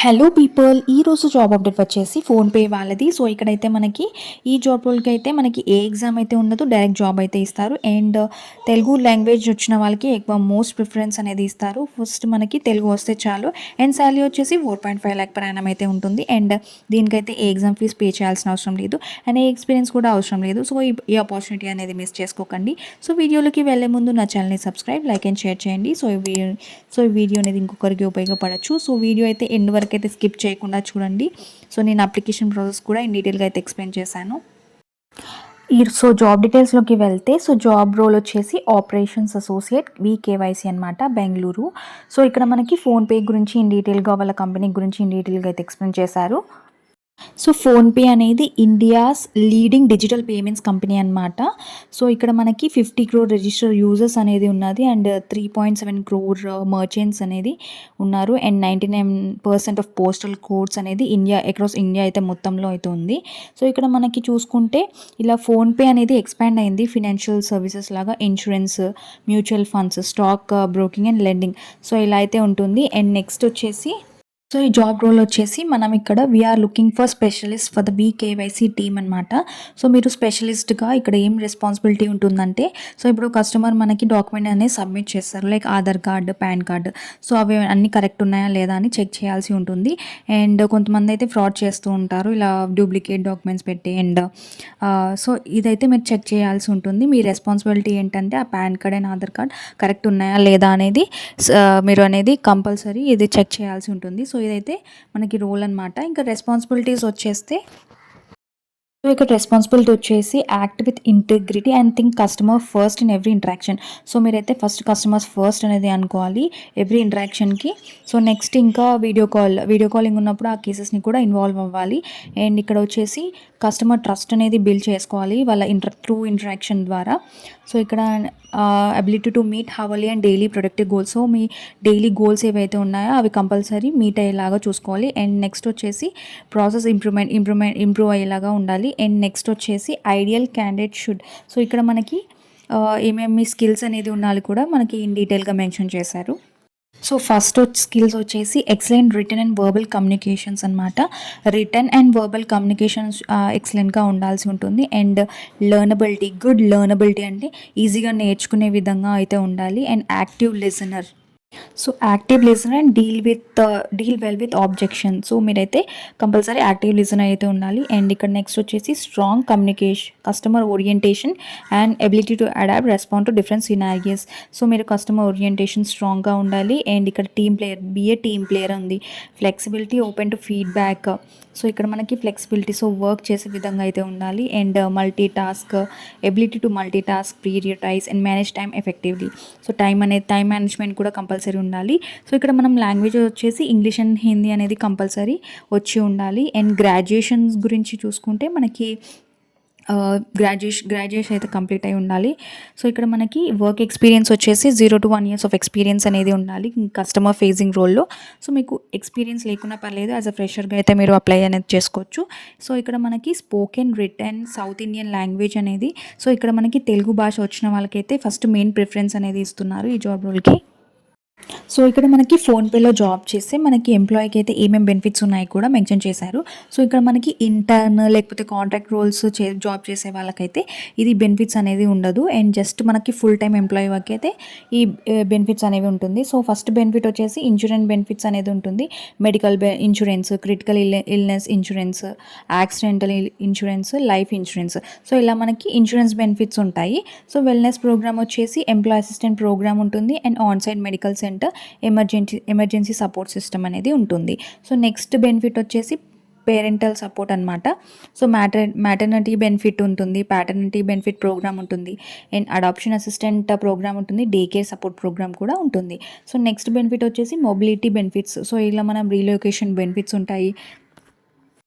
Hello people ఈరోజు job update వచ్చేసి PhonePe వాళ్ళది. సో ఇక్కడైతే మనకి ఈ జాబ్ రోల్కి అయితే మనకి ఏ ఎగ్జామ్ అయితే ఉండదు, డైరెక్ట్ జాబ్ అయితే ఇస్తారు. అండ్ తెలుగు లాంగ్వేజ్ వచ్చిన వాళ్ళకి ఎక్కువ మోస్ట్ ప్రిఫరెన్స్ అనేది ఇస్తారు. ఫస్ట్ మనకి తెలుగు వస్తే చాలు. అండ్ శాలరీ వచ్చేసి 4.5 lakh per annum అయితే ఉంటుంది. అండ్ దీనికైతే ఏ ఎగ్జామ్ ఫీజ్ పే చేయాల్సిన అవసరం లేదు అండ్ ఏ ఎక్స్పీరియన్స్ కూడా అవసరం లేదు. సో ఈ ఆపర్చునిటీ అనేది మిస్ చేసుకోకండి. సో వీడియోలోకి వెళ్ళే ముందు నా ఛానల్ని సబ్స్క్రైబ్, లైక్ అండ్ షేర్ చేయండి. ఈ వీడియో అనేది ఇంకొకరికి ఉపయోగపడచ్చు. సో వీడియో అయితే ఎండ్ వరకు అయితే స్కిప్ చేయకుండా చూడండి. సో నేను అప్లికేషన్ ప్రాసెస్ కూడా ఇన్ డీటెయిల్గా అయితే ఎక్స్ప్లెయిన్ చేశాను. సో జాబ్ డీటెయిల్స్లోకి వెళ్తే, సో జాబ్ రోల్ వచ్చేసి ఆపరేషన్స్ అసోసియేట్ VKYC అనమాట, బెంగళూరు. సో ఇక్కడ మనకి ఫోన్పే గురించి ఇన్ డీటెయిల్గా, వాళ్ళ కంపెనీ గురించి ఇన్ డీటెయిల్గా అయితే ఎక్స్ప్లెయిన్ చేశారు. సో ఫోన్పే అనేది India's leading digital payments company అనమాట. సో ఇక్కడ మనకి 50 crore రిజిస్టర్ యూజర్స్ అనేది ఉన్నది అండ్ 3.7 crore మర్చెంట్స్ అనేది ఉన్నారు. అండ్ 99% ఆఫ్ పోస్టల్ కోడ్స్ అనేది అక్రాస్ ఇండియా అయితే మొత్తంలో అయితే ఉంది. సో ఇక్కడ మనకి చూసుకుంటే ఇలా ఫోన్పే అనేది ఎక్స్పాండ్ అయింది ఫినాన్షియల్ సర్వీసెస్ లాగా, insurance, mutual funds, stock broking and lending. So ఇలా అయితే ఉంటుంది. అండ్ నెక్స్ట్ వచ్చేసి, సో ఈ జాబ్ రోల్ వచ్చేసి మనం ఇక్కడ we're looking for specialist for the VKYC team అనమాట. సో మీరు స్పెషలిస్ట్గా ఇక్కడ ఏం రెస్పాన్సిబిలిటీ ఉంటుందంటే, సో ఇప్పుడు కస్టమర్ మనకి డాక్యుమెంట్ అనేది సబ్మిట్ చేస్తారు, like Aadhaar card, pan card. So అవి అన్నీ కరెక్ట్ ఉన్నాయా లేదా అని చెక్ చేయాల్సి ఉంటుంది. అండ్ కొంతమంది అయితే ఫ్రాడ్ చేస్తూ ఉంటారు, ఇలా డూప్లికేట్ డాక్యుమెంట్స్ పెట్టి. అండ్ సో ఇదైతే మీరు చెక్ చేయాల్సి ఉంటుంది. మీ రెస్పాన్సిబిలిటీ ఏంటంటే ఆ pan card and Aadhaar card correct ఉన్నాయా లేదా అనేది మీరు అనేది కంపల్సరీ ఇది చెక్ చేయాల్సి ఉంటుంది. సో ఇదైతే మనకి రోల్ అనమాట. ఇంకా రెస్పాన్సిబిలిటీస్ వచ్చేస్తే, సో ఇక్కడ రెస్పాన్సిబిలిటీ వచ్చేసి act with integrity and think customer first in every interaction. So మీరైతే ఫస్ట్ కస్టమర్స్ ఫస్ట్ అనేది అనుకోవాలి ఎవ్రీ ఇంటరాక్షన్కి. సో నెక్స్ట్ ఇంకా వీడియో కాలింగ్ ఉన్నప్పుడు ఆ కేసెస్ని కూడా ఇన్వాల్వ్ అవ్వాలి. అండ్ ఇక్కడ వచ్చేసి కస్టమర్ ట్రస్ట్ అనేది బిల్డ్ చేసుకోవాలి వాళ్ళ త్రూ ఇంటరాక్షన్ ద్వారా. సో ఇక్కడ ability to meet hourly and daily productive goals. So me daily goals ఏవైతే ఉన్నాయో అవి కంపల్సరీ మీట్ అయ్యేలాగా చూసుకోవాలి. అండ్ నెక్స్ట్ వచ్చేసి ప్రాసెస్ ఇంప్రూవ్ అయ్యేలాగా ఉండాలి. అండ్ నెక్స్ట్ వచ్చేసి ఐడియల్ క్యాండిడేట్ షుడ్. సో ఇక్కడ మనకి ఏమేమి స్కిల్స్ అనేది ఉండాలి కూడా మనకి ఇన్ డీటెయిల్గా మెన్షన్ చేశారు. సో ఫస్ట్ స్కిల్స్ వచ్చేసి excellent return and verbal communications అనమాట. రిటర్న్ అండ్ వర్బల్ కమ్యూనికేషన్స్ ఎక్సలెంట్గా ఉండాల్సి ఉంటుంది. అండ్ గుడ్ లెర్నబిలిటీ అంటే ఈజీగా నేర్చుకునే విధంగా అయితే ఉండాలి. And active listener. So active listener and deal well with objection. So మీరైతే కంపల్సరీ యాక్టివ్ లిజనర్ అయితే ఉండాలి. అండ్ ఇక్కడ నెక్స్ట్ వచ్చేసి strong communication, customer orientation and ability to adapt, respond to different scenarios. So మీరు కస్టమర్ ఓరియంటేషన్ స్ట్రాంగ్గా ఉండాలి. And ఇక్కడ team player ఉంది. Flexibility, open to feedback. So ఇక్కడ మనకి ఫ్లెక్సిబిలిటీ, సో వర్క్ చేసే విధంగా అయితే ఉండాలి. And ability to multi task, prioritise and manage time effectively. So time management కూడా కంపల్సరీ ఉండాలి. సో ఇక్కడ మనం లాంగ్వేజ్ వచ్చేసి ఇంగ్లీష్ అండ్ హిందీ అనేది కంపల్సరీ వచ్చి ఉండాలి. అండ్ గ్రాడ్యుయేషన్స్ గురించి చూసుకుంటే మనకి గ్రాడ్యుయేషన్ అయితే కంప్లీట్ అయి ఉండాలి. సో ఇక్కడ మనకి వర్క్ ఎక్స్పీరియన్స్ వచ్చేసి 0 to 1 years ఆఫ్ ఎక్స్పీరియన్స్ అనేది ఉండాలి కస్టమర్ ఫేసింగ్ రోల్లో. సో మీకు ఎక్స్పీరియన్స్ లేకున్నా పర్లేదు, యాజ్ అ ఫ్రెషర్గా అయితే మీరు అప్లై అనేది చేసుకోవచ్చు. సో ఇక్కడ మనకి spoken, written, south Indian language అనేది, సో ఇక్కడ మనకి తెలుగు భాష వచ్చిన వాళ్ళకైతే ఫస్ట్ మెయిన్ ప్రిఫరెన్స్ అనేది ఇస్తున్నారు ఈ జాబ్ రోల్కి. సో ఇక్కడ మనకి ఫోన్పేలో జాబ్ చేస్తే మనకి ఎంప్లాయీకి అయితే ఏమేమి బెనిఫిట్స్ ఉన్నాయి కూడా మెన్షన్ చేశారు. సో ఇక్కడ మనకి ఇంటర్న్ లేకపోతే కాంట్రాక్ట్ రోల్స్ జాబ్ చేసే వాళ్ళకైతే ఇది బెనిఫిట్స్ అనేది ఉండదు. అండ్ జస్ట్ మనకి ఫుల్ టైం ఎంప్లాయీ వరకు అయితే ఈ బెనిఫిట్స్ అనేవి ఉంటుంది. సో ఫస్ట్ బెనిఫిట్ వచ్చేసి ఇన్సూరెన్స్ బెనిఫిట్స్ అనేది ఉంటుంది. Medical insurance, critical illness insurance, accidental insurance, life insurance. So ఇలా మనకి ఇన్సూరెన్స్ బెనిఫిట్స్ ఉంటాయి. సో వెల్నెస్ ప్రోగ్రామ్ వచ్చేసి ఎంప్లాయీ అసిస్టెంట్ ప్రోగ్రామ్ ఉంటుంది. And on site medical centre, emergency support system అనేది ఉంటుంది. సో నెక్స్ట్ బెనిఫిట్ వచ్చేసి పేరెంటల్ సపోర్ట్ అనమాట. So maternity benefit ఉంటుంది, ప్యాటర్నిటీ బెనిఫిట్ ప్రోగ్రామ్ ఉంటుంది, అండ్ అడాప్షన్ అసిస్టెంట్ ప్రోగ్రామ్ ఉంటుంది, డే కేర్ సపోర్ట్ ప్రోగ్రామ్ కూడా ఉంటుంది. సో నెక్స్ట్ బెనిఫిట్ వచ్చేసి మొబిలిటీ బెనిఫిట్స్. సో ఇలా మనం రీలొకేషన్ బెనిఫిట్స్ ఉంటాయి,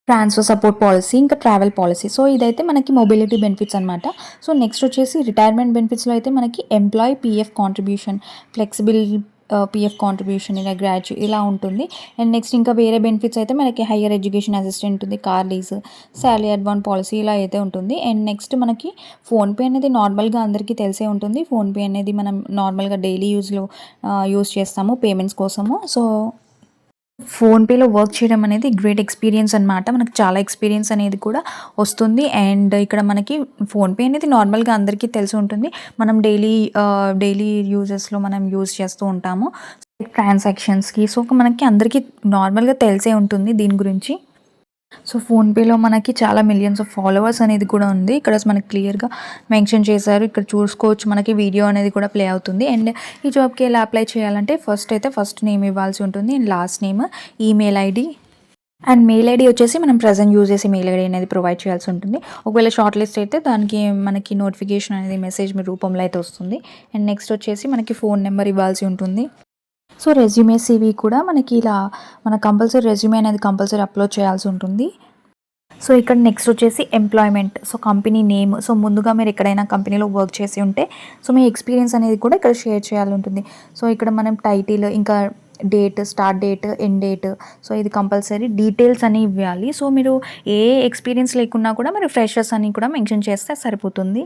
ట్రాన్స్ఫర్ సపోర్ట్ పాలసీ, ఇంకా ట్రావెల్ పాలసీ. సో ఇదైతే మనకి మొబిలిటీ బెనిఫిట్స్ అనమాట. సో నెక్స్ట్ వచ్చేసి రిటైర్మెంట్ బెనిఫిట్స్లో అయితే మనకి employee PF contribution, flexible PF contribution, ఇలా ఉంటుంది. అండ్ నెక్స్ట్ ఇంకా వేరే బెనిఫిట్స్ అయితే మనకి హైయర్ ఎడ్యుకేషన్ అసిస్టెంట్ ఉంటుంది, car lease, salary advance policy ఇలా అయితే ఉంటుంది. అండ్ నెక్స్ట్ మనకి ఫోన్పే అనేది నార్మల్గా అందరికీ తెలిసే ఉంటుంది. ఫోన్పే అనేది మనం నార్మల్గా డైలీ యూజ్ చేస్తాము పేమెంట్స్ కోసము. సో ఫోన్‌పేలో వర్క్ చేయడం అనేది గ్రేట్ ఎక్స్‌పీరియన్స్ అనమాట. మనకు చాలా ఎక్స్‌పీరియన్స్ అనేది కూడా వస్తుంది. అండ్ ఇక్కడ మనకి ఫోన్‌పే అనేది నార్మల్‌గా అందరికీ తెలిసి ఉంటుంది. మనం డైలీ యూజెస్‌లో మనం యూజ్ చేస్తూ ఉంటాము. ట్రాన్సాక్షన్స్‌కి. సో, మనకి అందరికీ నార్మల్‌గా తెలిసే ఉంటుంది దీని గురించి. సో, ఫోన్‌పేలో మనకి చాలా మిలియన్స్ ఆఫ్ ఫాలోవర్స్ అనేది కూడా ఉంది. ఇక్కడ మనకి క్లియర్‌గా మెన్షన్ చేశారు. ఇక్కడ చూసుకోవచ్చు మనకి వీడియో అనేది కూడా ప్లే అవుతుంది. అండ్ ఈ జాబ్‌కి ఎలా అప్లై చేయాలంటే ఫస్ట్ నేమ్ ఇవ్వాల్సి ఉంటుంది. And last name, email ID and mail ID వచ్చేసి మనం ప్రెజెంట్ యూజ్ చేసే మెయిల్ ఐడీ అనేది ప్రొవైడ్ చేయాల్సి ఉంటుంది. ఒకవేళ షార్ట్ లిస్ట్ అయితే దానికి మనకి నోటిఫికేషన్ అనేది మెసేజ్ మీ రూపంలో అయితే వస్తుంది. అండ్ నెక్స్ట్ వచ్చేసి మనకి ఫోన్ నెంబర్ ఇవ్వాల్సి ఉంటుంది. సో, రెజ్యూమే, సీవీ కూడా మనకి ఇలా మన కంపల్సరీ రెజ్యూమే అనేది కంపల్సరీ అప్లోడ్ చేయాల్సి ఉంటుంది. సో, ఇక్కడ నెక్స్ట్ వచ్చేసి employment. So, company name. So, ముందుగా మీరు ఎక్కడైనా కంపెనీలో వర్క్ చేసి ఉంటే సో, మీ ఎక్స్‌పీరియన్స్ అనేది కూడా ఇక్కడ షేర్ చేయాలి ఉంటుంది. సో, ఇక్కడ మనం టైటిల్, ఇంకా date, start date, end date. So, ఇది కంపల్సరీ డీటెయిల్స్ అని ఇవ్వాలి. సో, మీరు ఏ ఎక్స్‌పీరియన్స్ లేకున్నా కూడా మీరు ఫ్రెషర్స్ అని కూడా మెన్షన్ చేస్తే సరిపోతుంది.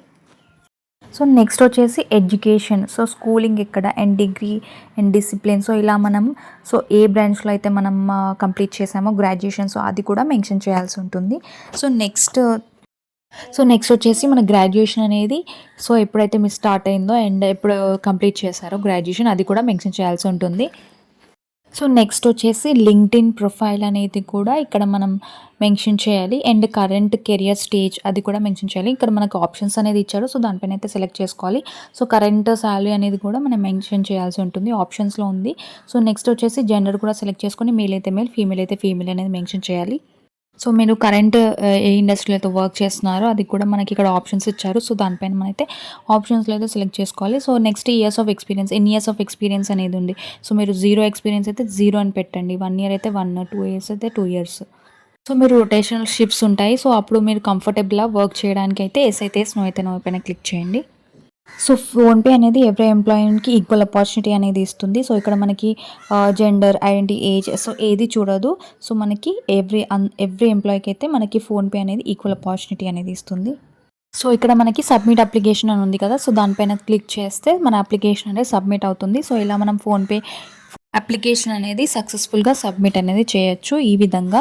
సో, నెక్స్ట్ వచ్చేసి ఎడ్యుకేషన్. సో, స్కూలింగ్ ఎక్కడ and degree and discipline. So, ఇలా మనం ఏ బ్రాంచ్‌లో అయితే మనం కంప్లీట్ చేసామో గ్రాడ్యుయేషన్ అది కూడా మెన్షన్ చేయాల్సి ఉంటుంది. సో, నెక్స్ట్ వచ్చేసి మన గ్రాడ్యుయేషన్ అనేది ఎప్పుడైతే మీరు స్టార్ట్ అయిందో అండ్ ఎప్పుడు కంప్లీట్ చేశారో గ్రాడ్యుయేషన్ అది కూడా మెన్షన్ చేయాల్సి ఉంటుంది. సో, నెక్స్ట్ వచ్చేసి లింక్డ్ఇన్ ప్రొఫైల్ అనేది కూడా ఇక్కడ మనం మెన్షన్ చేయాలి. అండ్ కరెంట్ కెరియర్ స్టేజ్ అది కూడా మెన్షన్ చేయాలి. ఇక్కడ మనకు ఆప్షన్స్ అనేది ఇచ్చారు. సో, దానిపైన అయితే సెలెక్ట్ చేసుకోవాలి. సో, కరెంట్ సాలరీ అనేది కూడా మనం మెన్షన్ చేయాల్సి ఉంటుంది. ఆప్షన్స్‌లో ఉంది. సో, నెక్స్ట్ వచ్చేసి జెండర్ కూడా సెలెక్ట్ చేసుకొని మేల్ అయితే మేల్, ఫీమేల్ అయితే ఫీమేల్ అనేది మెన్షన్ చేయాలి. సో, మీరు కరెంట్ ఏ ఇండస్ట్రీలో అయితే వర్క్ చేస్తున్నారో అది కూడా మనకి ఇక్కడ ఆప్షన్స్ ఇచ్చారు. సో, దానిపైన మనమైతే ఆప్షన్స్‌లో అయితే సెలెక్ట్ చేసుకోవాలి. So, next years of experience, ఎన్ని ఇయర్స్ ఆఫ్ ఎక్స్‌పీరియన్స్ అనేది ఉంది. సో, మీరు 0 ఎక్స్‌పీరియన్స్ అయితే 0 అని పెట్టండి. 1 ఇయర్ అయితే 1, 2 ఇయర్స్ అయితే 2 ఇయర్స్. సో, మీరు రొటేషనల్ షిఫ్ట్స్ ఉంటాయి. సో, అప్పుడు మీరు కంఫర్టబుల్‌గా వర్క్ చేయడానికి అయితే యెస్ అయితే యెస్, నో అయితే నో పైన క్లిక్ చేయండి. సో, ఫోన్‌పే అనేది ఎవ్రీ ఎంప్లాయీకి ఈక్వల్ ఆపర్చునిటీ అనేది ఇస్తుంది. సో, ఇక్కడ మనకి జెండర్, ఐడెంటిటీ, ఏజ్ ఏది చూడదు. సో, మనకి ఎవ్రీ ఎంప్లాయీకి అయితే మనకి ఫోన్‌పే అనేది ఈక్వల్ ఆపర్చునిటీ అనేది ఇస్తుంది. సో, ఇక్కడ మనకి సబ్మిట్ అప్లికేషన్ అని ఉంది కదా! సో, దానిపైన క్లిక్ చేస్తే మన అప్లికేషన్ అనేది సబ్మిట్ అవుతుంది. సో, ఇలా మనం ఫోన్‌పే అప్లికేషన్ అనేది సక్సెస్‌ఫుల్‌గా సబ్మిట్ అనేది చేయొచ్చు ఈ విధంగా.